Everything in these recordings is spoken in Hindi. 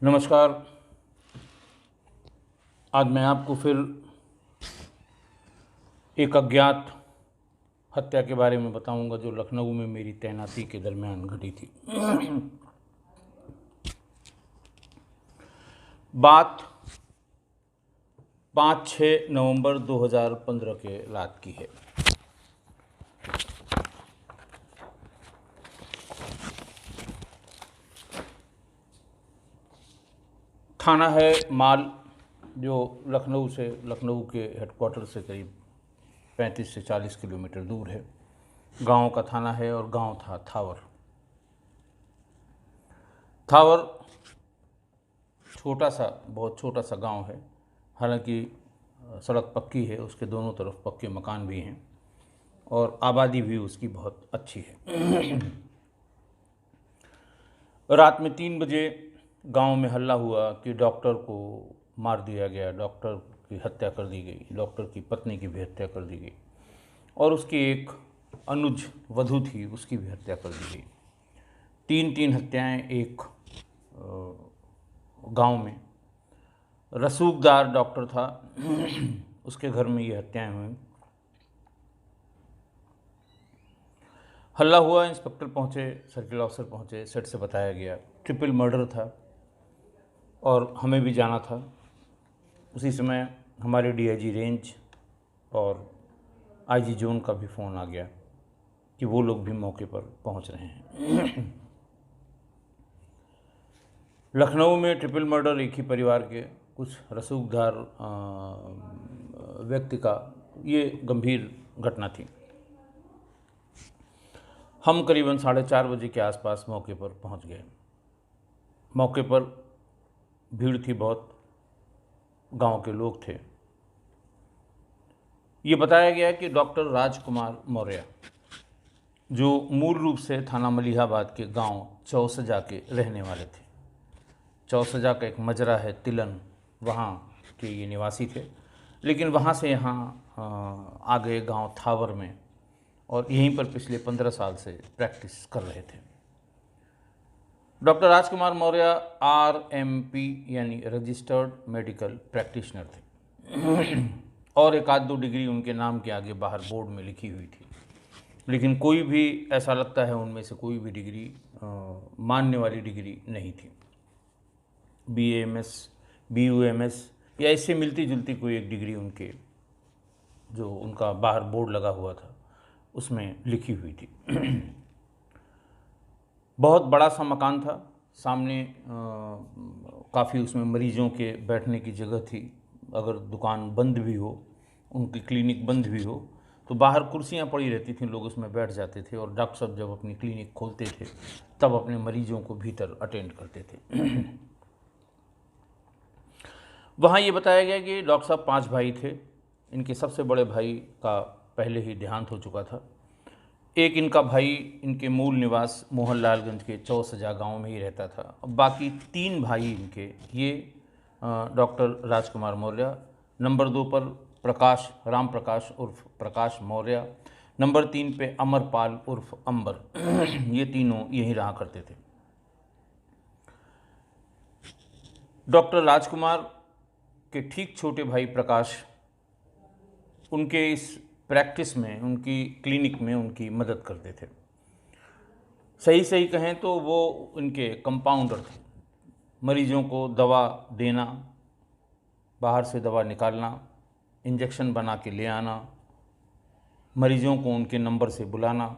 नमस्कार। आज मैं आपको फिर एक अज्ञात हत्या के बारे में बताऊंगा जो लखनऊ में मेरी तैनाती के दरमियान घटी थी। बात 5-6 नवंबर 2015 के रात की है। थाना है माल, जो लखनऊ के हेडक्वार्टर से करीब 35 से 40 किलोमीटर दूर है। गांव का थाना है और गांव था थावर। बहुत छोटा सा गांव है। हालांकि सड़क पक्की है, उसके दोनों तरफ पक्के मकान भी हैं और आबादी भी उसकी बहुत अच्छी है। रात में 3 बजे गांव में हल्ला हुआ कि डॉक्टर को मार दिया गया, डॉक्टर की हत्या कर दी गई, डॉक्टर की पत्नी की भी हत्या कर दी गई और उसकी एक अनुज वधू थी, उसकी भी हत्या कर दी गई। 3 हत्याएं एक गांव में। रसूखदार डॉक्टर था, उसके घर में ये हत्याएं हुई। हल्ला हुआ, इंस्पेक्टर पहुंचे, सर्किल ऑफिसर पहुंचे, सेट से बताया गया ट्रिपल मर्डर था और हमें भी जाना था। उसी समय हमारे डीआईजी रेंज और आईजी जोन का भी फ़ोन आ गया कि वो लोग भी मौके पर पहुंच रहे हैं। लखनऊ में ट्रिपल मर्डर एक ही परिवार के कुछ रसूखदार व्यक्ति का ये गंभीर घटना थी। हम करीबन 4:30 बजे के आसपास मौके पर पहुंच गए। मौके पर भीड़ थी, बहुत गांव के लोग थे। ये बताया गया कि डॉक्टर राजकुमार मौर्य, जो मूल रूप से थाना मलिहाबाद के गांव चौसजा के रहने वाले थे। चौसजा का एक मजरा है तिलन, वहाँ के ये निवासी थे, लेकिन वहाँ से यहाँ आ गए गांव थावर में और यहीं पर पिछले 15 साल से प्रैक्टिस कर रहे थे। डॉक्टर राजकुमार मौर्य RMP यानी रजिस्टर्ड मेडिकल प्रैक्टिशनर थे और 1-2 डिग्री उनके नाम के आगे बाहर बोर्ड में लिखी हुई थी, लेकिन कोई भी, ऐसा लगता है उनमें से कोई भी डिग्री मानने वाली डिग्री नहीं थी। BAMS, BUMS या इससे मिलती जुलती कोई एक डिग्री उनके, जो उनका बाहर बोर्ड लगा हुआ था, उसमें लिखी हुई थी। बहुत बड़ा सा मकान था, सामने काफ़ी उसमें मरीजों के बैठने की जगह थी। अगर दुकान बंद भी हो, उनकी क्लिनिक बंद भी हो, तो बाहर कुर्सियां पड़ी रहती थीं, लोग उसमें बैठ जाते थे और डॉक्टर साहब जब अपनी क्लिनिक खोलते थे तब अपने मरीजों को भीतर अटेंड करते थे। वहाँ ये बताया गया कि डॉक्टर साहब 5 भाई थे। इनके सबसे बड़े भाई का पहले ही देहांत हो चुका था। एक इनका भाई इनके मूल निवास मोहनलालगंज के चौसजा गांव में ही रहता था। अब बाकी 3 भाई इनके, ये डॉक्टर राजकुमार मौर्य, नंबर 2 पर राम प्रकाश उर्फ प्रकाश मौर्य, नंबर 3 पे अमरपाल उर्फ अंबर। ये तीनों यहीं रहा करते थे। डॉक्टर राजकुमार के ठीक छोटे भाई प्रकाश उनके इस प्रैक्टिस में, उनकी क्लिनिक में उनकी मदद करते थे। सही कहें तो वो उनके कंपाउंडर थे। मरीजों को दवा देना, बाहर से दवा निकालना, इंजेक्शन बना के ले आना, मरीजों को उनके नंबर से बुलाना,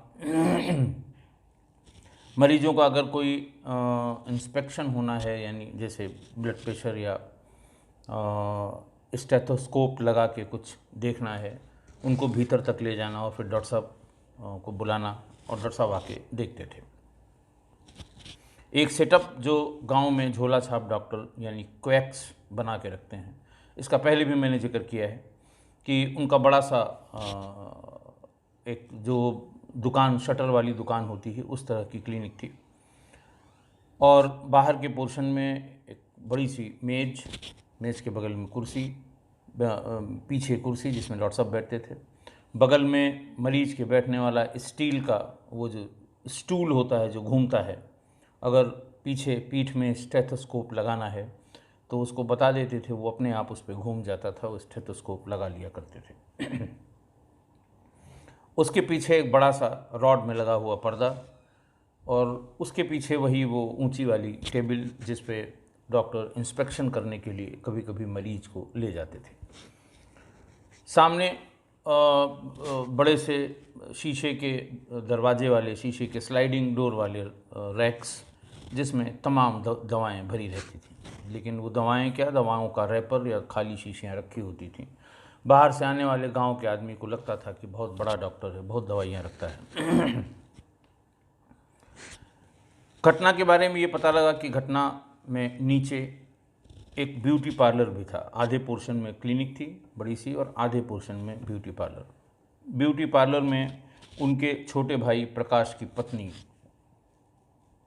मरीजों का अगर कोई इंस्पेक्शन होना है, यानी जैसे ब्लड प्रेशर या स्टेथोस्कोप लगा के कुछ देखना है, उनको भीतर तक ले जाना और फिर डॉक्टर साहब को बुलाना और डॉक्टर साहब आके देखते थे। एक सेटअप जो गांव में झोला छाप डॉक्टर यानी क्वैक्स बना के रखते हैं, इसका पहले भी मैंने जिक्र किया है कि उनका बड़ा सा एक जो दुकान, शटर वाली दुकान होती है, उस तरह की क्लिनिक थी और बाहर के पोर्शन में एक बड़ी सी मेज़ के बगल में कुर्सी, पीछे कुर्सी जिसमें डॉक्टर साहब बैठते थे, बगल में मरीज के बैठने वाला स्टील का वो जो स्टूल होता है जो घूमता है, अगर पीछे पीठ में स्टेथोस्कोप लगाना है तो उसको बता देते थे, वो अपने आप उस पर घूम जाता था, वो स्टेथोस्कोप लगा लिया करते थे। उसके पीछे एक बड़ा सा रॉड में लगा हुआ पर्दा और उसके पीछे वही वो ऊंची वाली टेबल जिस पे डॉक्टर इंस्पेक्शन करने के लिए कभी कभी मरीज को ले जाते थे। सामने बड़े से शीशे के दरवाजे वाले, शीशे के स्लाइडिंग डोर वाले रैक्स जिसमें तमाम दवाएं भरी रहती थी, लेकिन वो दवाएं क्या, दवाओं का रैपर या खाली शीशियाँ रखी होती थीं। बाहर से आने वाले गांव के आदमी को लगता था कि बहुत बड़ा डॉक्टर है, बहुत दवाइयाँ रखता है। घटना के बारे में ये पता लगा कि घटना में नीचे एक ब्यूटी पार्लर भी था। आधे पोर्शन में क्लिनिक थी बड़ी सी और आधे पोर्शन में ब्यूटी पार्लर। ब्यूटी पार्लर में उनके छोटे भाई प्रकाश की पत्नी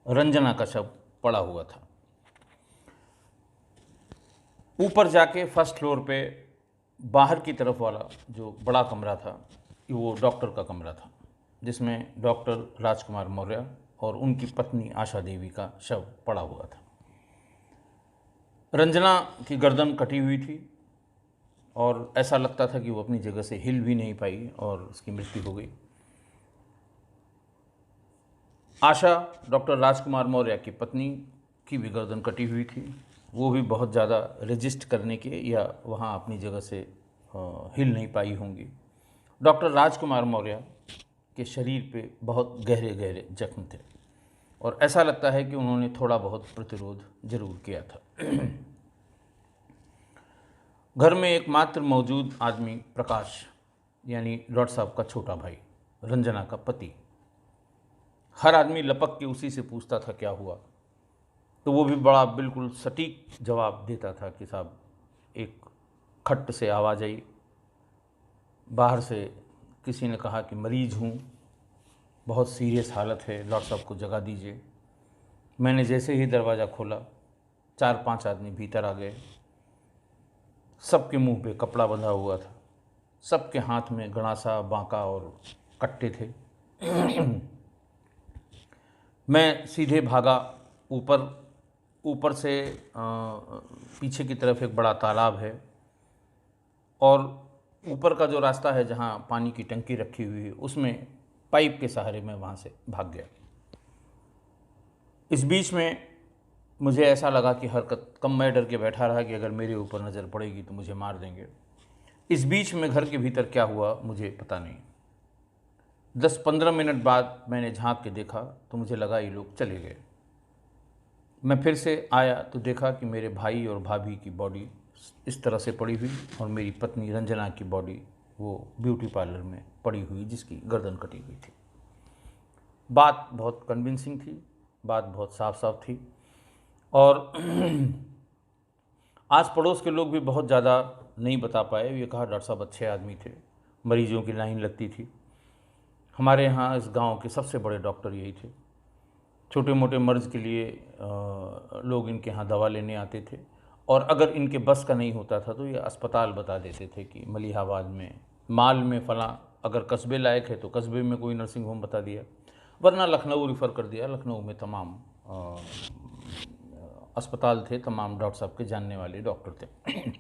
रंजना का शव पड़ा हुआ था। ऊपर जाके फर्स्ट फ्लोर पे बाहर की तरफ वाला जो बड़ा कमरा था वो डॉक्टर का कमरा था, जिसमें डॉक्टर राजकुमार मौर्य और उनकी पत्नी आशा देवी का शव पड़ा हुआ था। रंजना की गर्दन कटी हुई थी और ऐसा लगता था कि वो अपनी जगह से हिल भी नहीं पाई और उसकी मृत्यु हो गई। आशा डॉक्टर राजकुमार मौर्य की पत्नी की भी गर्दन कटी हुई थी, वो भी बहुत ज़्यादा रेजिस्ट करने के या वहाँ अपनी जगह से हिल नहीं पाई होंगी। डॉक्टर राजकुमार मौर्य के शरीर पे बहुत गहरे गहरे जख्म थे और ऐसा लगता है कि उन्होंने थोड़ा बहुत प्रतिरोध जरूर किया था। घर में एकमात्र मौजूद आदमी प्रकाश, यानी डॉक्टर साहब का छोटा भाई, रंजना का पति। हर आदमी लपक के उसी से पूछता था क्या हुआ, तो वो भी बड़ा बिल्कुल सटीक जवाब देता था कि साहब एक खट से आवाज़ आई, बाहर से किसी ने कहा कि मरीज हूँ, बहुत सीरियस हालत है, डॉक्टर साहब को जगा दीजिए। मैंने जैसे ही दरवाज़ा खोला 4-5 आदमी भीतर आ गए। सबके मुंह पे कपड़ा बंधा हुआ था, सबके हाथ में गणासा, बांका और कट्टे थे। मैं सीधे भागा ऊपर से पीछे की तरफ एक बड़ा तालाब है और ऊपर का जो रास्ता है जहाँ पानी की टंकी रखी हुई है उसमें पाइप के सहारे मैं वहाँ से भाग गया। इस बीच में मुझे ऐसा लगा कि हरकत कम, मैं डर के बैठा रहा कि अगर मेरे ऊपर नज़र पड़ेगी तो मुझे मार देंगे। इस बीच में घर के भीतर क्या हुआ मुझे पता नहीं। 10-15 मिनट बाद मैंने झांक के देखा तो मुझे लगा ये लोग चले गए। मैं फिर से आया तो देखा कि मेरे भाई और भाभी की बॉडी इस तरह से पड़ी हुई और मेरी पत्नी रंजना की बॉडी वो ब्यूटी पार्लर में पड़ी हुई जिसकी गर्दन कटी हुई थी। बात बहुत कन्विंसिंग थी, बात बहुत साफ साफ थी और आस पड़ोस के लोग भी बहुत ज़्यादा नहीं बता पाए। ये कहा डॉक्टर साहब अच्छे आदमी थे, मरीजों की लाइन लगती थी। हमारे यहाँ इस गांव के सबसे बड़े डॉक्टर यही थे। छोटे मोटे मर्ज के लिए लोग इनके यहाँ दवा लेने आते थे और अगर इनके बस का नहीं होता था तो ये अस्पताल बता देते थे कि मलिहाबाद में, माल में फलां, अगर कस्बे लायक है तो कस्बे में कोई नर्सिंग होम बता दिया, वरना लखनऊ रिफ़र कर दिया। लखनऊ में तमाम अस्पताल थे, तमाम डॉक्टर साहब के जानने वाले डॉक्टर थे।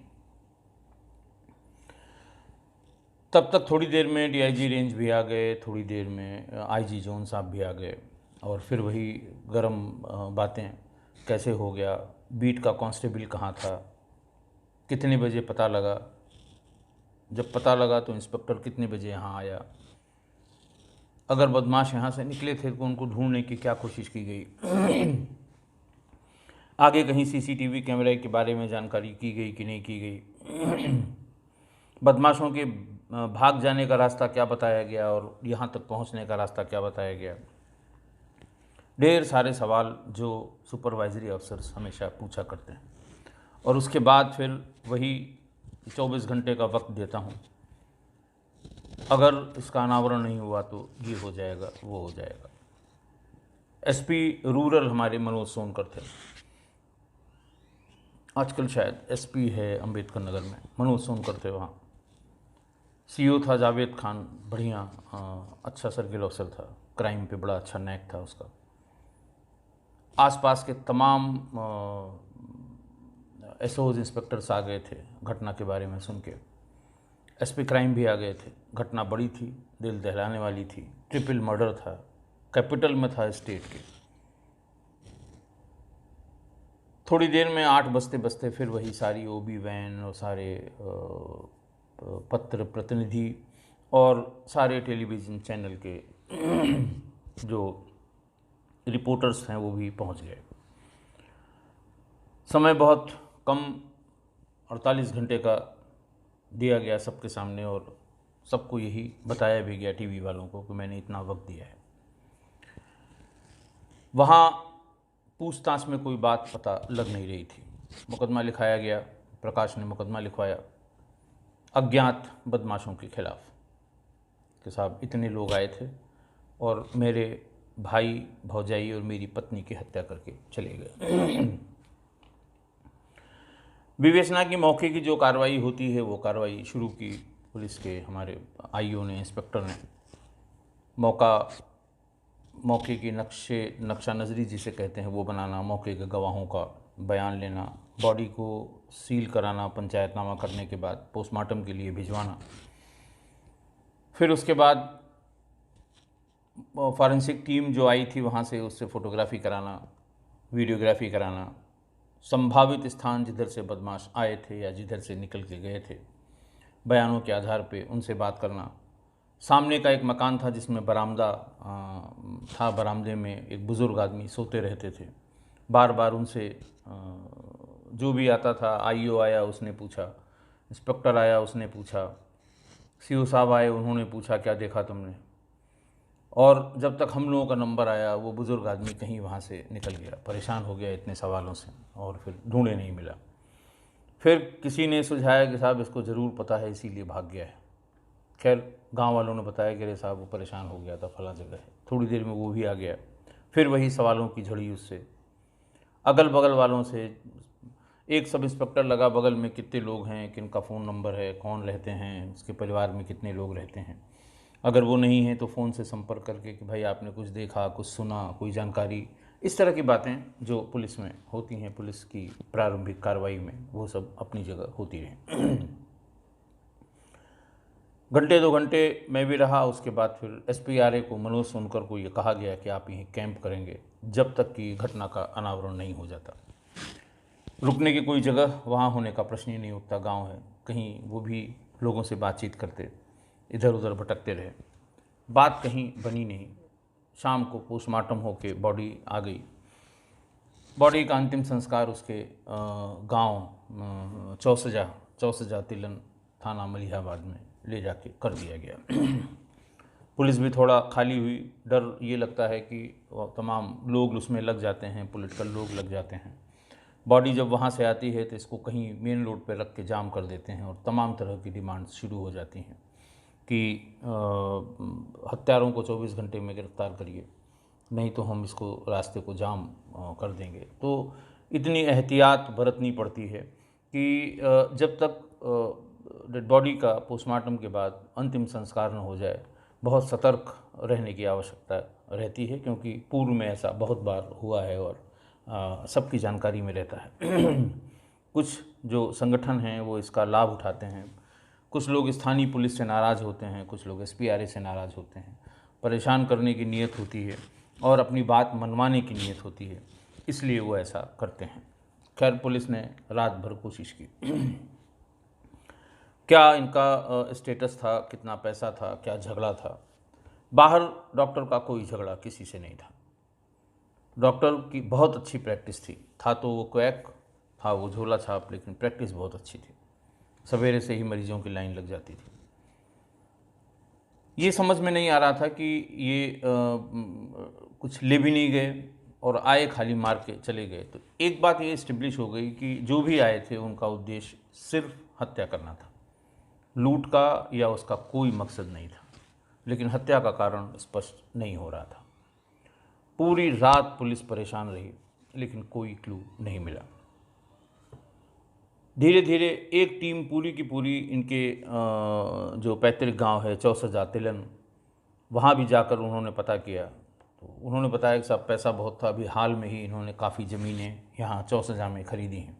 तब तक थोड़ी देर में डीआईजी रेंज भी आ गए, थोड़ी देर में आईजी जोन साहब भी आ गए और फिर वही गरम बातें, कैसे हो गया, बीट का कांस्टेबल कहाँ था, कितने बजे पता लगा, जब पता लगा तो इंस्पेक्टर कितने बजे यहाँ आया, अगर बदमाश यहाँ से निकले थे तो उनको ढूंढने की क्या कोशिश की गई, आगे कहीं सीसीटीवी कैमरे के बारे में जानकारी की गई कि नहीं की गई, बदमाशों के भाग जाने का रास्ता क्या बताया गया और यहाँ तक पहुँचने का रास्ता क्या बताया गया। ढेर सारे सवाल जो सुपरवाइजरी अफसर्स हमेशा पूछा करते हैं और उसके बाद फिर वही 24 घंटे का वक्त देता हूँ, अगर इसका अनावरण नहीं हुआ तो ये हो जाएगा, वो हो जाएगा। एसपी रूरल हमारे मनोज सोनकर थे, आजकल शायद एसपी है अंबेडकर नगर में, मनोज सोनकर थे वहाँ। सीओ था जावेद खान, बढ़िया अच्छा सर्किल ऑफिसर था, क्राइम पे बड़ा अच्छा नैक था उसका। आसपास के तमाम एसओज इंस्पेक्टर्स आ गए थे घटना के बारे में सुन के। एसपी क्राइम भी आ गए थे। घटना बड़ी थी, दिल दहलाने वाली थी, ट्रिपल मर्डर था, कैपिटल में था स्टेट के। थोड़ी देर में 8 बजते बजते फिर वही सारी ओबी वैन और सारे पत्र प्रतिनिधि और सारे टेलीविज़न चैनल के जो रिपोर्टर्स हैं वो भी पहुंच गए। समय बहुत कम 48 घंटे का दिया गया सबके सामने और सबको यही बताया भी गया टीवी वालों को कि मैंने इतना वक्त दिया है। वहाँ पूछताछ में कोई बात पता लग नहीं रही थी। मुकदमा लिखाया गया, प्रकाश ने मुकदमा लिखवाया अज्ञात बदमाशों के खिलाफ कि साहब इतने लोग आए थे और मेरे भाई भौजाई और मेरी पत्नी की हत्या करके चले गए। विवेचना की मौके की जो कार्रवाई होती है वो कार्रवाई शुरू की पुलिस के हमारे आईओ ने, इंस्पेक्टर ने। मौके की नक्शा नज़री जिसे कहते हैं वो बनाना, मौके के गवाहों का बयान लेना, बॉडी को सील कराना, पंचायतनामा करने के बाद पोस्टमार्टम के लिए भिजवाना, फिर उसके बाद फॉरेंसिक टीम जो आई थी वहाँ से उससे फ़ोटोग्राफी कराना, वीडियोग्राफी कराना, संभावित स्थान जिधर से बदमाश आए थे या जिधर से निकल के गए थे बयानों के आधार पे उनसे बात करना। सामने का एक मकान था जिसमें बरामदा था, बरामदे में एक बुज़ुर्ग आदमी सोते रहते थे। बार बार उनसे जो भी आता था, आईओ आया उसने पूछा, इंस्पेक्टर आया उसने पूछा, सीओ साहब आए उन्होंने पूछा क्या देखा तुमने। और जब तक हम लोगों का नंबर आया वो बुज़ुर्ग आदमी कहीं वहाँ से निकल गया, परेशान हो गया इतने सवालों से और फिर ढूंढे नहीं मिला। फिर किसी ने सुझाया कि साहब इसको ज़रूर पता है इसीलिए भाग गया है। खैर गांव वालों ने बताया कि अरे साहब वो परेशान हो गया था फला जगह है। थोड़ी देर में वो भी आ गया। फिर वही सवालों की झड़ी उससे, अगल बगल वालों से। एक सब इंस्पेक्टर लगा बगल में, कितने लोग हैं, किनका फ़ोन नंबर है, कौन रहते हैं, उसके परिवार में कितने लोग रहते हैं। अगर वो नहीं है तो फ़ोन से संपर्क करके कि भाई आपने कुछ देखा, कुछ सुना, कोई जानकारी, इस तरह की बातें जो पुलिस में होती हैं, पुलिस की प्रारंभिक कार्रवाई में, वो सब अपनी जगह होती रहीं। घंटे 2 घंटे मैं भी रहा। उसके बाद फिर एसपीआरए को, मनोज सोनकर को ये कहा गया कि आप यहीं कैंप करेंगे जब तक कि घटना का अनावरण नहीं हो जाता। रुकने की कोई जगह वहाँ होने का प्रश्न ही नहीं उठता, गांव है कहीं वो भी लोगों से बातचीत करते, इधर उधर भटकते रहे, बात कहीं बनी नहीं। शाम को पोस्टमार्टम होके बॉडी आ गई। बॉडी का अंतिम संस्कार उसके गांव चौसजा तिलन थाना मलिहाबाद में ले जाके कर दिया गया। पुलिस भी थोड़ा खाली हुई। डर ये लगता है कि तमाम लोग उसमें लग जाते हैं, पॉलिटिकल लोग लग जाते हैं। बॉडी जब वहाँ से आती है तो इसको कहीं मेन रोड पे रख के जाम कर देते हैं और तमाम तरह की डिमांड्स शुरू हो जाती हैं कि हत्यारों को 24 घंटे में गिरफ्तार करिए, नहीं तो हम इसको रास्ते को जाम कर देंगे। तो इतनी एहतियात बरतनी पड़ती है कि जब तक डेड बॉडी का पोस्टमार्टम के बाद अंतिम संस्कार न हो जाए, बहुत सतर्क रहने की आवश्यकता रहती है, क्योंकि पूर्व में ऐसा बहुत बार हुआ है और सबकी जानकारी में रहता है। कुछ जो संगठन हैं वो इसका लाभ उठाते हैं, कुछ लोग स्थानीय पुलिस से नाराज़ होते हैं, कुछ लोग एसपीआरए से नाराज़ होते हैं, परेशान करने की नीयत होती है और अपनी बात मनवाने की नीयत होती है, इसलिए वो ऐसा करते हैं। खैर पुलिस ने रात भर कोशिश की। क्या इनका स्टेटस था, कितना पैसा था, क्या झगड़ा था? बाहर डॉक्टर का कोई झगड़ा किसी से नहीं था। डॉक्टर की बहुत अच्छी प्रैक्टिस थी। था तो वो क्वैक था, वो झोला छाप, लेकिन प्रैक्टिस बहुत अच्छी थी। सवेरे से ही मरीजों की लाइन लग जाती थी। ये समझ में नहीं आ रहा था कि ये कुछ ले भी नहीं गए और आए खाली मार के चले गए। तो एक बात ये इस्टेब्लिश हो गई कि जो भी आए थे उनका उद्देश्य सिर्फ हत्या करना था, लूट का या उसका कोई मकसद नहीं था। लेकिन हत्या का कारण स्पष्ट नहीं हो रहा था। पूरी रात पुलिस परेशान रही, लेकिन कोई क्लू नहीं मिला। धीरे धीरे एक टीम पूरी की पूरी इनके जो पैतृक गांव है चौसजा तिलन, वहाँ भी जाकर उन्होंने पता किया। तो तो उन्होंने बताया कि साहब पैसा बहुत था, अभी हाल में ही इन्होंने काफ़ी ज़मीनें यहाँ चौसजा में ख़रीदी हैं।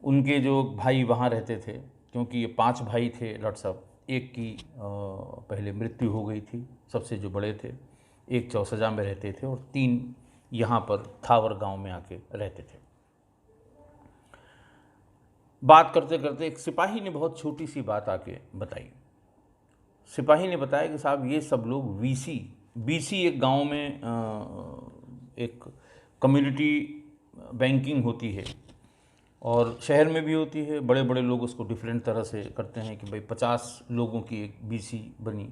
उनके जो भाई वहाँ रहते थे, क्योंकि ये 5 भाई थे लट साहब, एक की पहले मृत्यु हो गई थी, सबसे जो बड़े थे, एक चौसजा में रहते थे और 3 यहाँ पर थावर गांव में आके रहते थे। बात करते करते एक सिपाही ने बहुत छोटी सी बात आके बताई। सिपाही ने बताया कि साहब ये सब लोग बीसी एक गांव में एक कम्युनिटी बैंकिंग होती है और शहर में भी होती है। बड़े बड़े लोग उसको डिफरेंट तरह से करते हैं कि भाई 50 लोगों की एक बीसी बनी,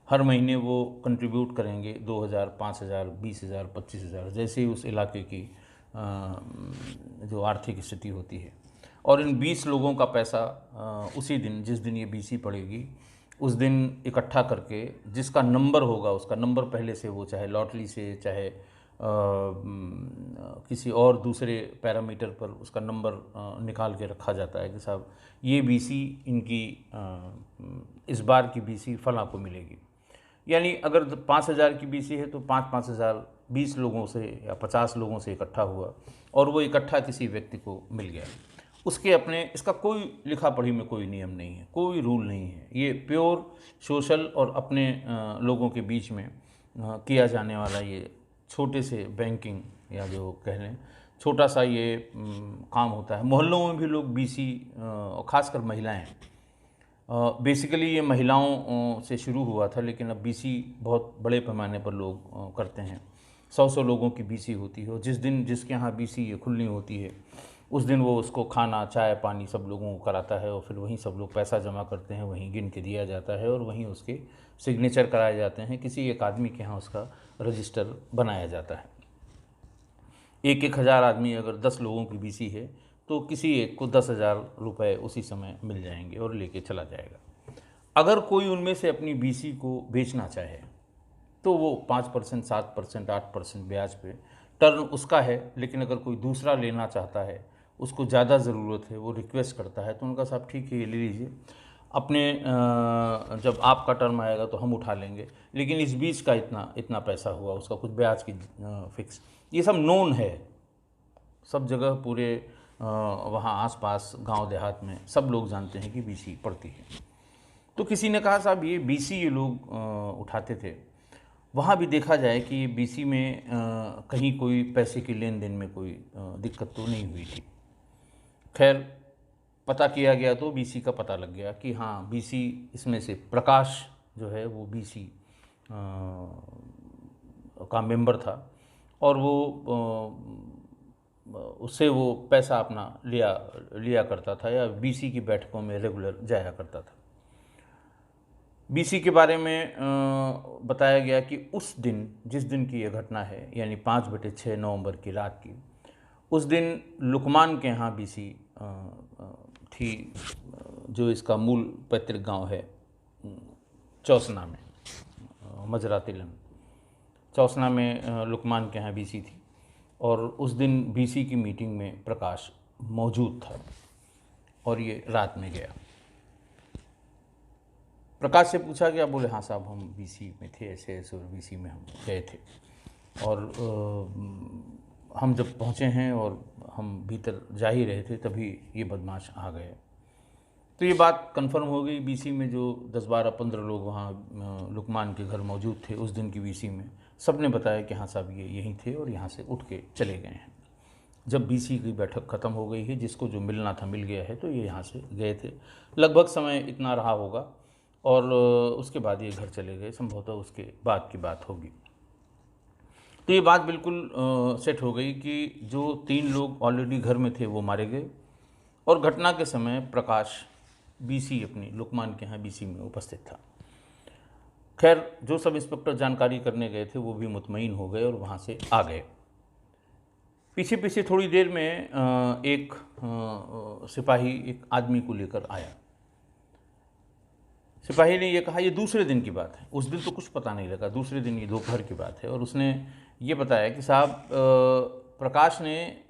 हर महीने वो कंट्रीब्यूट करेंगे 2000, 5000, 20000, 25000, जैसे ही उस इलाके की जो आर्थिक स्थिति होती है। और इन 20 लोगों का पैसा उसी दिन, जिस दिन ये बीसी पड़ेगी, उस दिन इकट्ठा करके जिसका नंबर होगा, उसका नंबर पहले से, वो चाहे लॉटरी से, चाहे किसी और दूसरे पैरामीटर पर उसका नंबर निकाल के रखा जाता है कि साहब ये बीसी इनकी इस बार की बीसी फलां को मिलेगी। यानी अगर 5000 की बीसी है तो 5-5000 20 लोगों से या 50 लोगों से इकट्ठा हुआ और वो इकट्ठा किसी व्यक्ति को मिल गया। उसके अपने, इसका कोई लिखा पढ़ी में कोई नियम नहीं है, कोई रूल नहीं है, ये प्योर सोशल और अपने लोगों के बीच में किया जाने वाला ये छोटे से बैंकिंग या जो कह लें छोटा सा ये काम होता है। मोहल्लों में भी लोग बीसी, और ख़ासकर महिलाएं, बेसिकली ये महिलाओं से शुरू हुआ था, लेकिन अब बीसी बहुत बड़े पैमाने पर लोग करते हैं। 100 लोगों की बीसी होती है और जिस दिन जिसके यहाँ बीसी ये खुलनी होती है उस दिन वो उसको खाना, चाय, पानी सब लोगों को कराता है और फिर वहीं सब लोग पैसा जमा करते हैं, वहीं गिन के दिया जाता है और वहीं उसके सिग्नेचर कराए जाते हैं। किसी एक आदमी के यहाँ उसका रजिस्टर बनाया जाता है। 1-1 हज़ार आदमी, अगर 10 लोगों की बीसी है तो किसी एक को 10,000 रुपये उसी समय मिल जाएंगे और लेके चला जाएगा। अगर कोई उनमें से अपनी बीसी को बेचना चाहे तो वो 5%, 7%, 8% ब्याज पे टर्न उसका है। लेकिन अगर कोई दूसरा लेना चाहता है, उसको ज़्यादा ज़रूरत है, वो रिक्वेस्ट करता है, तो उनका साहब ठीक है ये ले लीजिए, अपने जब आपका टर्म आएगा तो हम उठा लेंगे, लेकिन इस बीच का इतना पैसा हुआ, उसका कुछ ब्याज की फिक्स। ये सब नोन है सब जगह, पूरे वहाँ आसपास गांव देहात में सब लोग जानते हैं कि बीसी पड़ती है। तो किसी ने कहा साहब ये बीसी ये लोग उठाते थे, वहाँ भी देखा जाए कि ये बीसी में कहीं कोई पैसे की लेन देन में कोई दिक्कत तो नहीं हुई थी। खैर पता किया गया तो बीसी का पता लग गया कि हाँ बीसी, इसमें से प्रकाश जो है वो बीसी का मेंबर था और वो उससे वो पैसा अपना लिया करता था या बीसी की बैठकों में रेगुलर जाया करता था। बीसी के बारे में बताया गया कि उस दिन, जिस दिन की यह घटना है, यानी 5/6 नवंबर की रात की, उस दिन लुकमान के यहाँ बीसी थी, जो इसका मूल पैतृक गांव है चौसना में, मजरा तिलन चौसना में लुकमान के यहाँ बीसी थी। और उस दिन बीसी की मीटिंग में प्रकाश मौजूद था और ये रात में गया। प्रकाश से पूछा गया, बोले हाँ साहब हम बीसी में थे, ऐसे ऐसे, और बीसी में हम गए थे और हम जब पहुँचे हैं और हम भीतर जा ही रहे थे तभी ये बदमाश आ गए। तो ये बात कंफर्म हो गई। बीसी में जो 10, 12, 15 लोग वहाँ लुकमान के घर मौजूद थे उस दिन की बीसी में, सब ने बताया कि हाँ साहब ये यहीं थे और यहाँ से उठ के चले गए हैं। जब बीसी की बैठक ख़त्म हो गई है, जिसको जो मिलना था मिल गया है, तो ये यहाँ से गए थे। लगभग समय इतना रहा होगा और उसके बाद ये घर चले गए, संभवतः उसके बाद की बात होगी। तो ये बात बिल्कुल सेट हो गई कि जो 3 लोग ऑलरेडी घर में थे वो मारे गए और घटना के समय प्रकाश बीसी अपनी लुकमान के यहाँ बीसी में उपस्थित था। खैर जो सब इंस्पेक्टर जानकारी करने गए थे वो भी मुतमईन हो गए और वहाँ से आ गए। पीछे पीछे थोड़ी देर में एक सिपाही एक आदमी को लेकर आया। सिपाही ने ये कहा, ये दूसरे दिन की बात है, उस दिन तो कुछ पता नहीं लगा, दूसरे दिन ये दोपहर की बात है, और उसने ये बताया कि साहब प्रकाश ने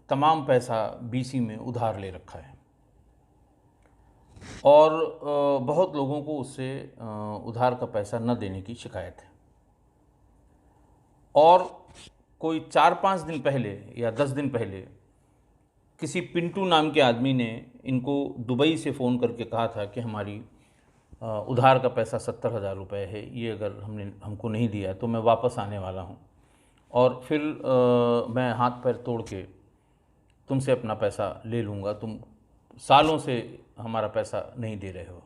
तमाम पैसा बीसी में उधार ले रखा है और बहुत लोगों को उससे उधार का पैसा न देने की शिकायत है। और कोई 4-5 दिन पहले या 10 दिन पहले किसी पिंटू नाम के आदमी ने इनको दुबई से फ़ोन करके कहा था कि हमारी उधार का पैसा 70,000 रुपये है, ये अगर हमको नहीं दिया तो मैं वापस आने वाला हूँ और फिर मैं हाथ पैर तोड़ के तुमसे अपना पैसा ले लूँगा, तुम सालों से हमारा पैसा नहीं दे रहे हो।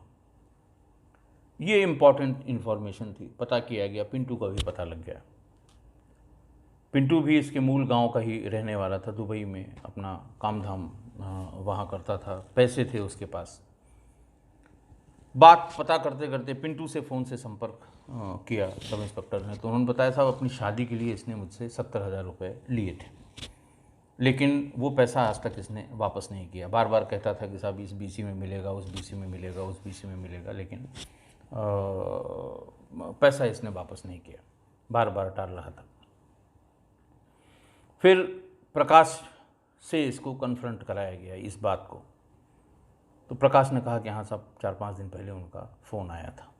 ये इम्पॉर्टेंट इन्फॉर्मेशन थी, पता किया गया, पिंटू का भी पता लग गया। पिंटू भी इसके मूल गांव का ही रहने वाला था, दुबई में अपना काम धाम वहाँ करता था, पैसे थे उसके पास। बात पता करते करते पिंटू से फ़ोन से संपर्क किया सब इंस्पेक्टर ने, तो उन्होंने बताया साहब अपनी शादी के लिए इसने मुझसे 70,000 रुपये लिए थे, लेकिन वो पैसा आज तक इसने वापस नहीं किया। बार बार कहता था कि साहब इस बीसी में मिलेगा, उस बीसी में मिलेगा, उस बीसी में मिलेगा, लेकिन पैसा इसने वापस नहीं किया, बार बार टाल रहा था। फिर प्रकाश से इसको कन्फ्रंट कराया गया इस बात को, तो प्रकाश ने कहा कि हाँ साहब 4-5 दिन पहले उनका फ़ोन आया था।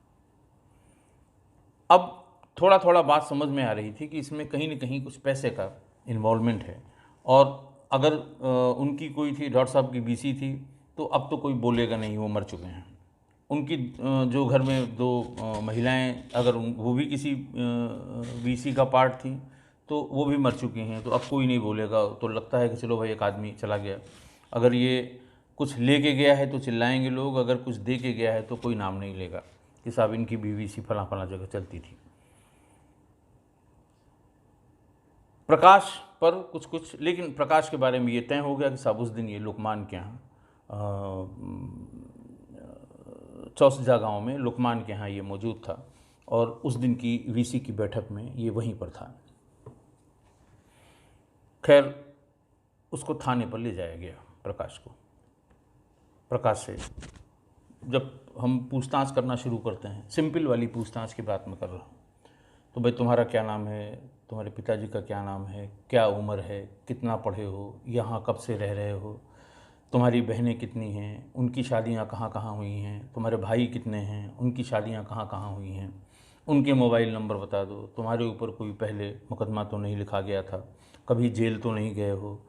अब थोड़ा थोड़ा बात समझ में आ रही थी कि इसमें कहीं न कहीं कुछ पैसे का इन्वॉल्वमेंट है, और अगर उनकी कोई थी, डॉक्टर साहब की बीसी थी, तो अब तो कोई बोलेगा नहीं, वो मर चुके हैं। उनकी जो घर में 2 महिलाएं, अगर वो भी किसी बीसी का पार्ट थी तो वो भी मर चुकी हैं, तो अब कोई नहीं बोलेगा। तो लगता है कि चलो भाई एक आदमी चला गया, अगर ये कुछ लेके गया है तो चिल्लाएंगे लोग, अगर कुछ दे के गया है तो कोई नाम नहीं लेगा कि साहब इनकी बीवी सी फला फला जगह चलती थी। प्रकाश पर कुछ, लेकिन प्रकाश के बारे में ये तय हो गया कि साहब उस दिन ये लुकमान के यहाँ चौसजा गांव में लुकमान के यहाँ ये मौजूद था, और उस दिन की वीसी की बैठक में ये वहीं पर था। खैर उसको थाने पर ले जाया गया प्रकाश को। प्रकाश से जब हम पूछताछ करना शुरू करते हैं, सिंपल वाली पूछताछ की बात मैं कर रहा हूँ, तो भाई तुम्हारा क्या नाम है, तुम्हारे पिताजी का क्या नाम है, क्या उम्र है, कितना पढ़े हो, यहाँ कब से रह रहे हो, तुम्हारी बहनें कितनी हैं, उनकी शादियाँ कहाँ कहाँ हुई हैं, तुम्हारे भाई कितने हैं, उनकी शादियाँ कहाँ कहाँ हुई हैं, उनके मोबाइल नंबर बता दो, तुम्हारे ऊपर कोई पहले मुकदमा तो नहीं लिखा गया था, कभी जेल तो नहीं गए हो।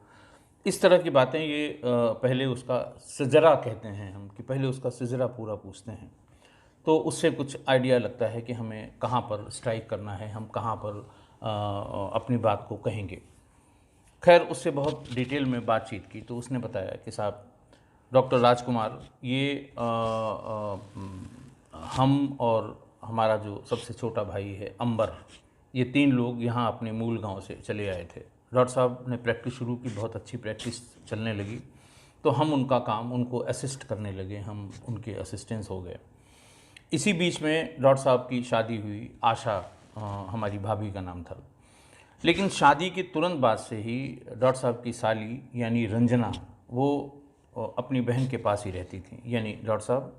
इस तरह की बातें ये पहले उसका सिजरा कहते हैं हम, कि पहले उसका सिजरा पूरा पूछते हैं, तो उससे कुछ आइडिया लगता है कि हमें कहाँ पर स्ट्राइक करना है, हम कहाँ पर अपनी बात को कहेंगे। खैर उससे बहुत डिटेल में बातचीत की, तो उसने बताया कि साहब डॉक्टर राजकुमार, ये हम और हमारा जो सबसे छोटा भाई है अंबर, ये 3 लोग यहाँ अपने मूल गांव से चले आए थे। डॉक्टर साहब ने प्रैक्टिस शुरू की, बहुत अच्छी प्रैक्टिस चलने लगी, तो हम उनका काम, उनको असिस्ट करने लगे, हम उनके असिस्टेंस हो गए। इसी बीच में डॉक्टर साहब की शादी हुई, आशा हमारी भाभी का नाम था। लेकिन शादी के तुरंत बाद से ही डॉक्टर साहब की साली यानी रंजना, वो अपनी बहन के पास ही रहती थी, यानी डॉक्टर साहब,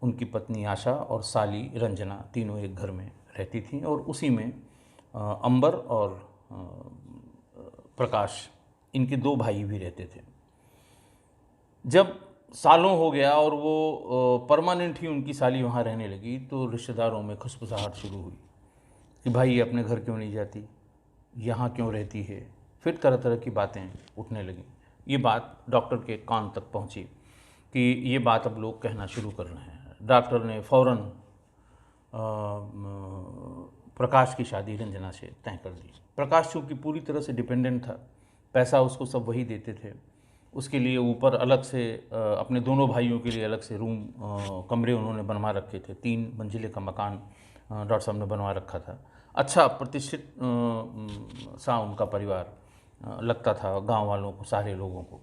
उनकी पत्नी आशा और साली रंजना तीनों एक घर में रहती थी, और उसी में अंबर और प्रकाश, इनके 2 भाई भी रहते थे। जब सालों हो गया और वो परमानेंट ही उनकी साली वहाँ रहने लगी, तो रिश्तेदारों में खुसफुसाहट शुरू हुई कि भाई ये अपने घर क्यों नहीं जाती, यहाँ क्यों रहती है। फिर तरह तरह की बातें उठने लगी। ये बात डॉक्टर के कान तक पहुँची कि ये बात अब लोग कहना शुरू कर रहे हैं। डॉक्टर ने फ़ौरन प्रकाश की शादी रंजना से तय कर दी। प्रकाश चूँकि पूरी तरह से डिपेंडेंट था, पैसा उसको सब वही देते थे, उसके लिए ऊपर अलग से अपने दोनों भाइयों के लिए अलग से रूम, कमरे उन्होंने बनवा रखे थे। 3 मंजिले का मकान डॉक्टर साहब ने बनवा रखा था। अच्छा प्रतिष्ठित सा उनका परिवार लगता था गांव वालों को, सारे लोगों को।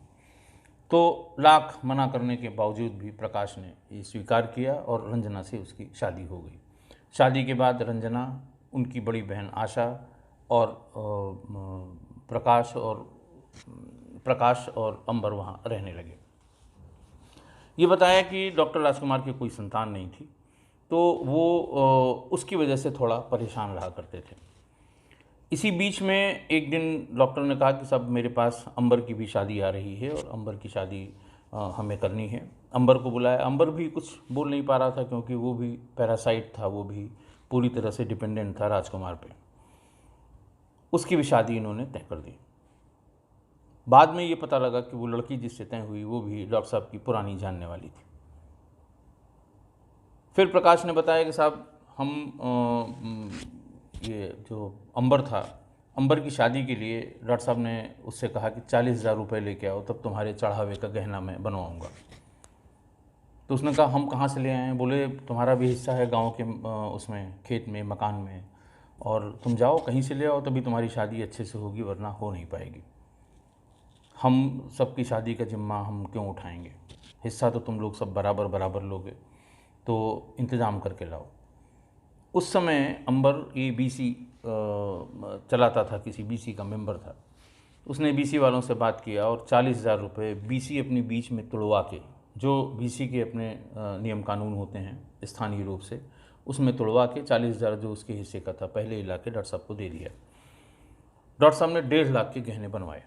तो लाख मना करने के बावजूद भी प्रकाश ने ये स्वीकार किया और रंजना से उसकी शादी हो गई। शादी के बाद रंजना, उनकी बड़ी बहन आशा और प्रकाश और अंबर वहाँ रहने लगे। ये बताया कि डॉक्टर राजकुमार की कोई संतान नहीं थी, तो वो उसकी वजह से थोड़ा परेशान रहा करते थे। इसी बीच में एक दिन डॉक्टर ने कहा कि साहब मेरे पास अंबर की भी शादी आ रही है और अंबर की शादी हमें करनी है। अंबर को बुलाया। अंबर भी कुछ बोल नहीं पा रहा था, क्योंकि वो भी पैरासाइट था, वो भी पूरी तरह से डिपेंडेंट था राजकुमार पे। उसकी भी शादी इन्होंने तय कर दी। बाद में ये पता लगा कि वो लड़की जिससे तय हुई वो भी डॉक्टर साहब की पुरानी जानने वाली थी। फिर प्रकाश ने बताया कि साहब हम ये जो अंबर था, अंबर की शादी के लिए डॉक्टर साहब ने उससे कहा कि 40,000 रुपये लेके आओ, तब तुम्हारे चढ़ावे का गहना मैं बनवाऊँगा। तो उसने कहा हम कहाँ से ले आए हैं? बोले तुम्हारा भी हिस्सा है गांव के उसमें खेत में मकान में, और तुम जाओ कहीं से ले आओ तभी तुम्हारी शादी अच्छे से होगी, वरना हो नहीं पाएगी। हम सबकी शादी का जिम्मा हम क्यों उठाएंगे? हिस्सा तो तुम लोग सब बराबर बराबर लोगे, तो इंतज़ाम करके लाओ। उस समय अंबर ये बीसी चलाता था, किसी बीसी का मेंबर था। उसने बीसी वालों से बात किया और 40,000 रुपये बीसी अपने बीच में तुड़वा के, जो बीसी के अपने नियम कानून होते हैं स्थानीय रूप से, उसमें तुड़वा के 40,000 जो उसके हिस्से का था पहले ही ला के डॉक्टर साहब को दे दिया। डॉक्टर साहब ने 1.5 लाख के गहने बनवाए।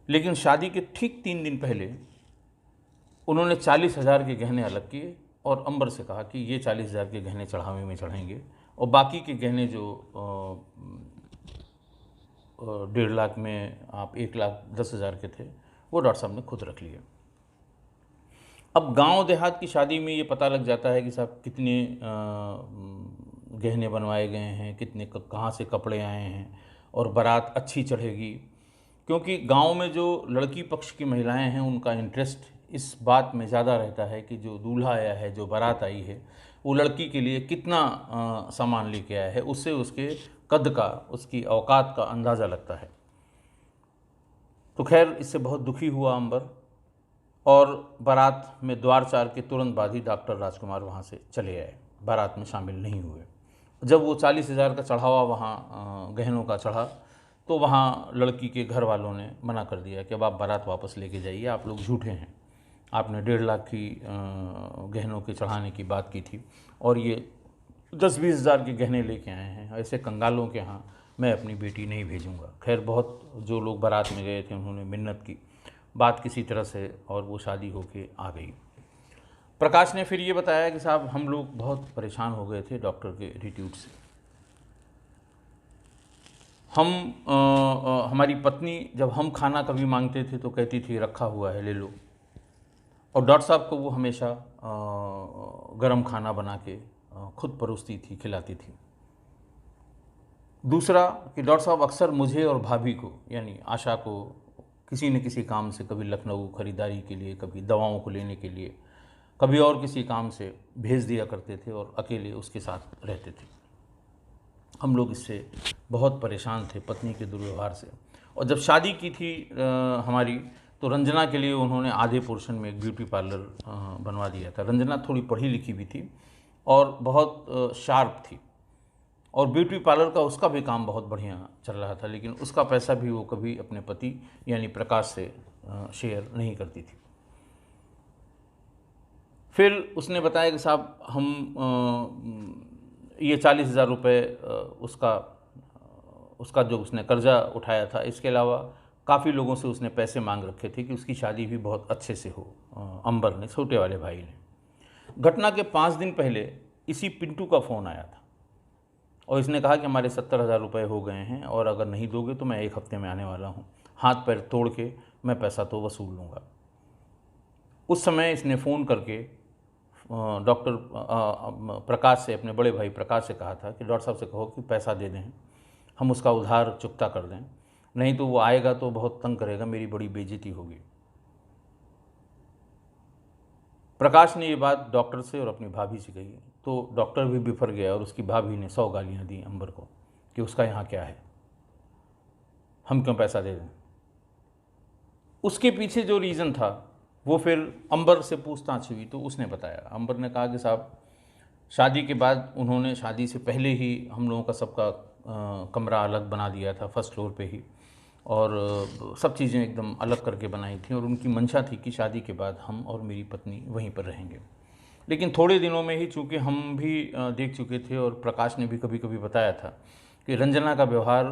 लेकिन शादी के ठीक 3 दिन पहले उन्होंने 40,000 के गहने अलग किए और अंबर से कहा कि ये 40,000 के गहने चढ़ावे में चढ़ेंगे, और बाकी के गहने जो 1.5 लाख में आप 1,10,000 के थे वो डॉक्टर साहब ने खुद रख लिए। अब गांव देहात की शादी में ये पता लग जाता है कि साहब कितने गहने बनवाए गए हैं, कितने कहाँ से कपड़े आए हैं, और बारात अच्छी चढ़ेगी। क्योंकि गांव में जो लड़की पक्ष की महिलाएं हैं उनका इंटरेस्ट इस बात में ज़्यादा रहता है कि जो दूल्हा आया है, जो बारात आई है, वो लड़की के लिए कितना सामान लेके आया है, उससे उसके कद का, उसकी औकात का अंदाज़ा लगता है। तो खैर इससे बहुत दुखी हुआ अंबर, और बारात में द्वार चार के तुरंत बाद ही डॉक्टर राजकुमार वहाँ से चले आए, बारात में शामिल नहीं हुए। जब वो 40,000 का चढ़ावा वहाँ गहनों का चढ़ा तो वहाँ लड़की के घर वालों ने मना कर दिया कि अब आप बारात वापस लेके जाइए, आप लोग झूठे हैं, आपने 1.5 लाख की गहनों के चढ़ाने की बात की थी और ये 10-20 हज़ार के गहने लेके आए हैं, ऐसे कंगालों के यहाँ मैं अपनी बेटी नहीं भेजूँगा। खैर बहुत जो लोग बारात में गए थे उन्होंने मिन्नत की, बात किसी तरह से, और वो शादी होके आ गई। प्रकाश ने फिर ये बताया कि साहब हम लोग बहुत परेशान हो गए थे डॉक्टर के एटीट्यूड से। हमारी पत्नी जब हम खाना कभी मांगते थे तो कहती थी रखा हुआ है ले लो, और डॉक्टर साहब को वो हमेशा गरम खाना बना के खुद परोसती थी, खिलाती थी। दूसरा कि डॉक्टर साहब अक्सर मुझे और भाभी को यानी आशा को किसी न किसी काम से, कभी लखनऊ ख़रीदारी के लिए, कभी दवाओं को लेने के लिए, कभी और किसी काम से भेज दिया करते थे और अकेले उसके साथ रहते थे। हम लोग इससे बहुत परेशान थे, पत्नी के दुर्व्यवहार से। और जब शादी की थी हमारी, तो रंजना के लिए उन्होंने आधे पोर्शन में एक ब्यूटी पार्लर बनवा दिया था। रंजना थोड़ी पढ़ी लिखी भी थी और बहुत शार्प थी, और ब्यूटी पार्लर का उसका भी काम बहुत बढ़िया चल रहा था, लेकिन उसका पैसा भी वो कभी अपने पति यानी प्रकाश से शेयर नहीं करती थी। फिर उसने बताया कि साहब हम ये 40,000 रुपये उसका जो उसने कर्जा उठाया था, इसके अलावा काफ़ी लोगों से उसने पैसे मांग रखे थे कि उसकी शादी भी बहुत अच्छे से हो। अंबर ने, छोटे वाले भाई ने। घटना के 5 दिन पहले इसी पिंटू का फ़ोन आया था और इसने कहा कि हमारे 70,000 रुपये हो गए हैं और अगर नहीं दोगे तो मैं 1 हफ्ते में आने वाला हूँ, हाथ पैर तोड़ के मैं पैसा तो वसूल लूँगा। उस समय इसने फ़ोन करके डॉक्टर प्रकाश से, अपने बड़े भाई प्रकाश से कहा था कि डॉक्टर साहब से कहो कि पैसा दे दें, हम उसका उधार चुकता कर दें, नहीं तो वो आएगा तो बहुत तंग करेगा, मेरी बड़ी बेइज्जती होगी। प्रकाश ने ये बात डॉक्टर से और अपनी भाभी से कही तो डॉक्टर भी बिफर गया और उसकी भाभी ने 100 गालियाँ दी अंबर को कि उसका यहाँ क्या है, हम क्यों पैसा दे दें। उसके पीछे जो रीज़न था वो फिर अंबर से पूछताछ हुई तो उसने बताया। अंबर ने कहा कि साहब शादी के बाद उन्होंने शादी से पहले ही हम लोगों का सबका कमरा अलग बना दिया था, फर्स्ट फ्लोर पे ही, और सब चीज़ें एकदम अलग करके बनाई थी, और उनकी मंशा थी कि शादी के बाद हम और मेरी पत्नी वहीं पर रहेंगे। लेकिन थोड़े दिनों में ही, चूँकि हम भी देख चुके थे और प्रकाश ने भी कभी कभी बताया था कि रंजना का व्यवहार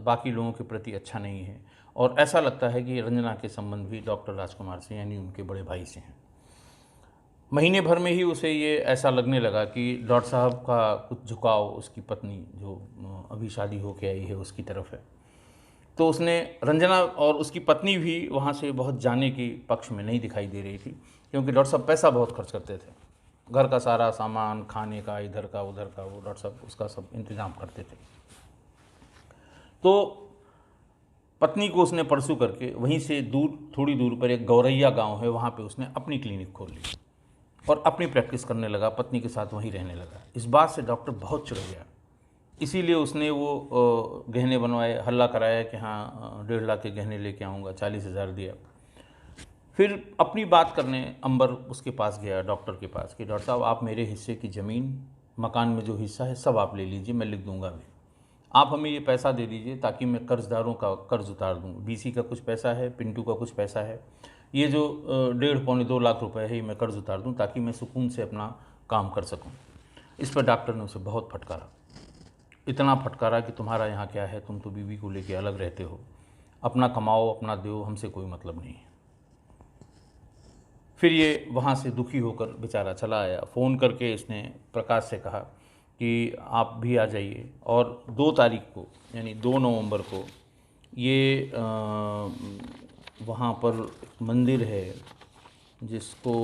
बाकी लोगों के प्रति अच्छा नहीं है, और ऐसा लगता है कि रंजना के संबंध भी डॉक्टर राजकुमार से यानी उनके बड़े भाई से हैं। महीने भर में ही उसे ये ऐसा लगने लगा कि डॉक्टर साहब का कुछ झुकाव उसकी पत्नी जो अभी शादी होके आई है उसकी तरफ है। तो उसने, रंजना और उसकी पत्नी भी वहाँ से बहुत जाने की पक्ष में नहीं दिखाई दे रही थी, क्योंकि डॉक्टर साहब पैसा बहुत खर्च करते थे। घर का सारा सामान, खाने का, इधर का उधर का, वो डॉक्टर साहब उसका सब इंतज़ाम करते थे। तो पत्नी को उसने परसू करके वहीं से दूर, थोड़ी दूर पर एक गौरैया गांव है, वहाँ पे उसने अपनी क्लिनिक खोल ली और अपनी प्रैक्टिस करने लगा, पत्नी के साथ वहीं रहने लगा। इस बात से डॉक्टर बहुत चिढ़ गया, इसीलिए उसने वो गहने बनवाए, हल्ला कराया कि हाँ 1.5 लाख के गहने लेके आऊँगा, 40,000 दिया। फिर अपनी बात करने अंबर उसके पास गया, डॉक्टर के पास, कि डॉक्टर साहब आप मेरे हिस्से की ज़मीन, मकान में जो हिस्सा है सब आप ले लीजिए, मैं लिख दूंगा भी। आप हमें ये पैसा दे दीजिए ताकि मैं कर्जदारों का कर्ज उतार दूँ। बीसी का कुछ पैसा है, पिंटू का कुछ पैसा है, ये जो 1.5-2 लाख रुपए है, ये मैं कर्ज उतार दूँ ताकि मैं सुकून से अपना काम कर सकूँ। इस पर डॉक्टर ने उसे बहुत फटकारा, इतना फटकारा कि तुम्हारा यहाँ क्या है, तुम तो बीवी को लेके अलग रहते हो, अपना कमाओ अपना दो, हमसे कोई मतलब नहीं है। फिर ये वहाँ से दुखी होकर बेचारा चला आया। फ़ोन करके इसने प्रकाश से कहा कि आप भी आ जाइए, और 2 तारीख को यानी 2 नवंबर को ये वहाँ पर मंदिर है जिसको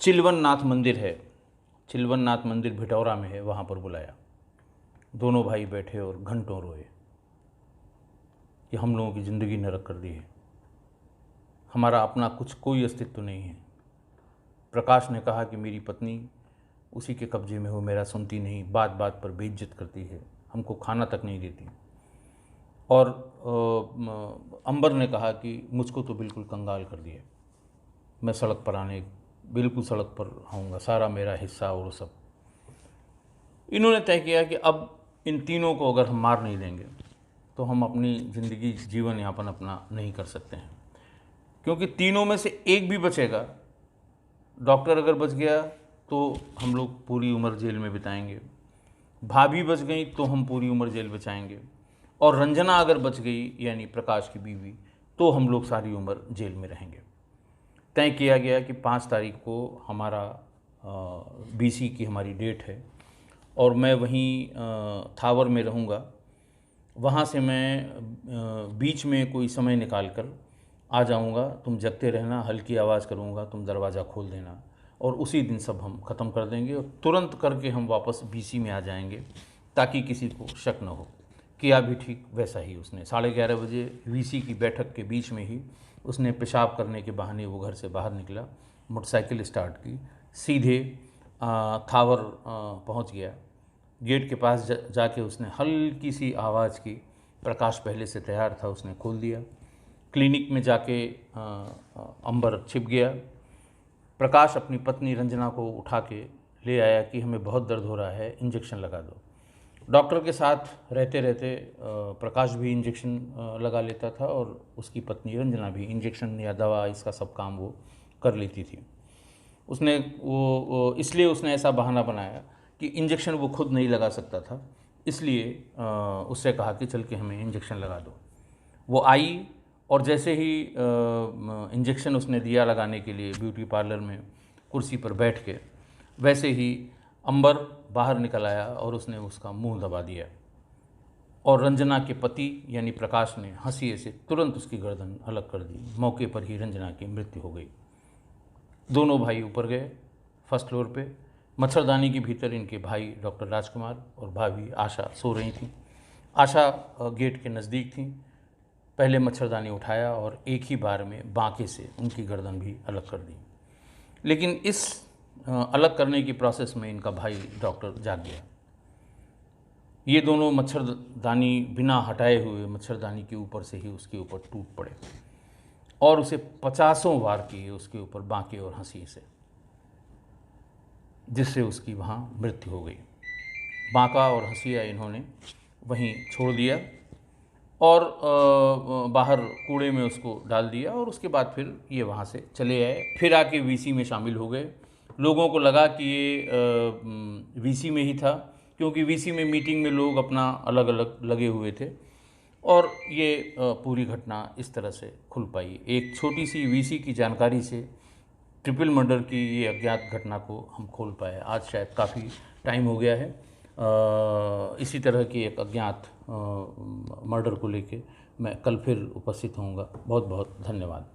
चिलवन नाथ मंदिर है, चिलवन नाथ मंदिर भिटौरा में है, वहाँ पर बुलाया। दोनों भाई बैठे और घंटों रोए कि हम लोगों की ज़िंदगी नरक कर दी है, हमारा अपना कुछ कोई अस्तित्व नहीं है। प्रकाश ने कहा कि मेरी पत्नी उसी के कब्जे में हो, मेरा सुनती नहीं, बात बात पर बेइज्जत करती है, हमको खाना तक नहीं देती। और अंबर ने कहा कि मुझको तो बिल्कुल कंगाल कर दिया, मैं सड़क पर बिल्कुल सड़क पर आऊँगा, सारा मेरा हिस्सा और सब। इन्होंने तय किया कि अब इन तीनों को अगर हम मार नहीं देंगे तो हम अपनी ज़िंदगी, जीवन यापन अपना नहीं कर सकते हैं, क्योंकि तीनों में से एक भी बचेगा। डॉक्टर अगर बच गया तो हम लोग पूरी उम्र जेल में बिताएंगे, भाभी बच गई तो हम पूरी उम्र जेल बिताएंगे, और रंजना अगर बच गई यानी प्रकाश की बीवी, तो हम लोग सारी उम्र जेल में रहेंगे। तय किया गया कि 5 तारीख को हमारा बीसी की हमारी डेट है, और मैं वहीं थावर में रहूँगा। वहाँ से मैं बीच में कोई समय निकाल कर आ जाऊँगा, तुम जगते रहना, हल्की आवाज़ करूँगा, तुम दरवाज़ा खोल देना, और उसी दिन सब हम ख़त्म कर देंगे, और तुरंत करके हम वापस बीसी में आ जाएंगे ताकि किसी को शक न हो। किया भी ठीक वैसा ही उसने। 11:30 बजे वीसी की बैठक के बीच में ही उसने पेशाब करने के बहाने वो घर से बाहर निकला, मोटरसाइकिल स्टार्ट की, सीधे थावर पहुंच गया। गेट के पास जाके उसने हल्की सी आवाज़ की, प्रकाश पहले से तैयार था, उसने खोल दिया। क्लिनिक में जाके अंबर छिप गया। प्रकाश अपनी पत्नी रंजना को उठा के ले आया कि हमें बहुत दर्द हो रहा है, इंजेक्शन लगा दो। डॉक्टर के साथ रहते रहते प्रकाश भी इंजेक्शन लगा लेता था, और उसकी पत्नी रंजना भी इंजेक्शन या दवा, इसका सब काम वो कर लेती थी। उसने वो इसलिए उसने ऐसा बहाना बनाया कि इंजेक्शन वो खुद नहीं लगा सकता था, इसलिए उससे कहा कि चल के हमें इंजेक्शन लगा दो। वो आई, और जैसे ही इंजेक्शन उसने दिया लगाने के लिए ब्यूटी पार्लर में कुर्सी पर बैठ के, वैसे ही अंबर बाहर निकल आया और उसने उसका मुंह दबा दिया, और रंजना के पति यानी प्रकाश ने हंसी से तुरंत उसकी गर्दन अलग कर दी। मौके पर ही रंजना की मृत्यु हो गई। दोनों भाई ऊपर गए फर्स्ट फ्लोर पे। मच्छरदानी के भीतर इनके भाई डॉक्टर राजकुमार और भाभी आशा सो रही थी। आशा गेट के नज़दीक थी। पहले मच्छरदानी उठाया और एक ही बार में बांके से उनकी गर्दन भी अलग कर दी। लेकिन इस अलग करने की प्रोसेस में इनका भाई डॉक्टर जाग गया। ये दोनों मच्छरदानी बिना हटाए हुए मच्छरदानी के ऊपर से ही उसके ऊपर टूट पड़े, और उसे 50 वार किए उसके ऊपर बांके और हंसी से, जिससे उसकी वहाँ मृत्यु हो गई। बांका और हंसिया इन्होंने वहीं छोड़ दिया और बाहर कूड़े में उसको डाल दिया, और उसके बाद फिर ये वहाँ से चले आए। फिर आके वीसी में शामिल हो गए। लोगों को लगा कि ये वीसी में ही था, क्योंकि वीसी में मीटिंग में लोग अपना अलग अलग लगे हुए थे, और ये पूरी घटना इस तरह से खुल पाई। एक छोटी सी वीसी की जानकारी से ट्रिपल मर्डर की ये अज्ञात घटना को हम खोल पाए। आज शायद काफ़ी टाइम हो गया है। इसी तरह की एक अज्ञात मर्डर को लेके मैं कल फिर उपस्थित होऊंगा। बहुत बहुत धन्यवाद।